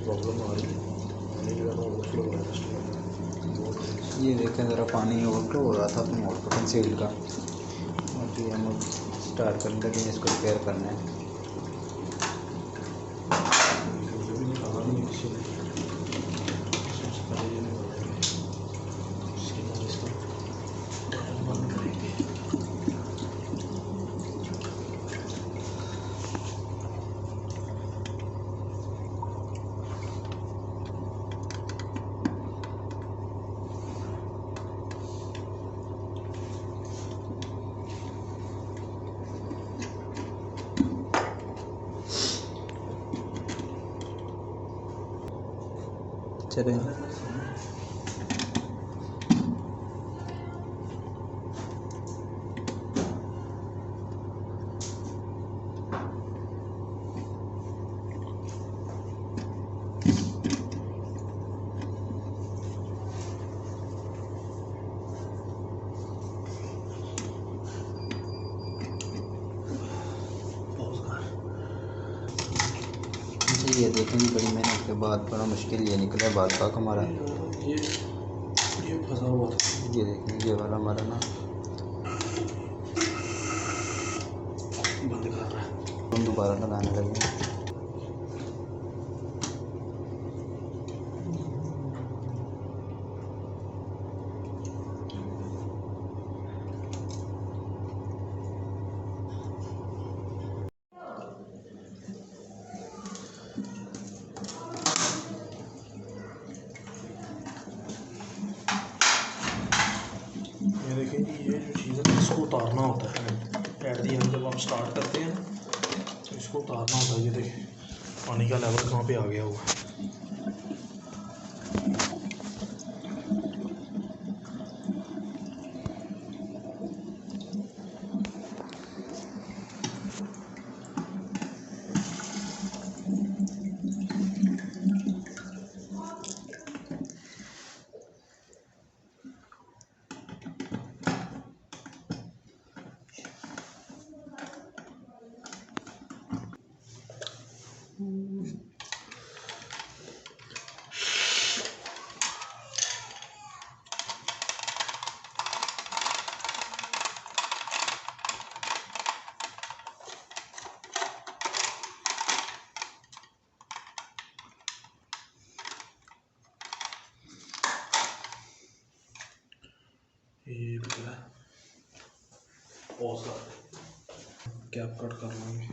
Problem आ रही है, पानी जो है ना ओवरफ्लो हो रहा है कस्टमर। ये देखें ज़रा, पानी ओवरफ्लो हो रहा था तो मोटर कंसील का। अभी हम स्टार्ट करने लगे इसको रिपेयर करना है। मुझे भी निकाला नहीं किसी ने, सबसे पहले ये निकालेंगे, उसके बाद इसका बटन बंद करेंगे। चलें, ये देखें जी, बड़ी मेहनत के बाद बड़ा मुश्किल ये निकला बाल का हमारा। ये फंसा हुआ था। ये देखें, ये वाला हमारा ना बंद कर रहा है। हम दोबारा लगाने लगे। ये देखिए जी, ये जो चीज़ है इसको उतारना होता है एट दी एंड। जब आप स्टार्ट करते हैं तो इसको उतारना होता है। ये देखिए पानी का लेवल कहाँ पे आ गया हुआ है। ये भी है, पॉज कर, कैप कट कर लेंगे।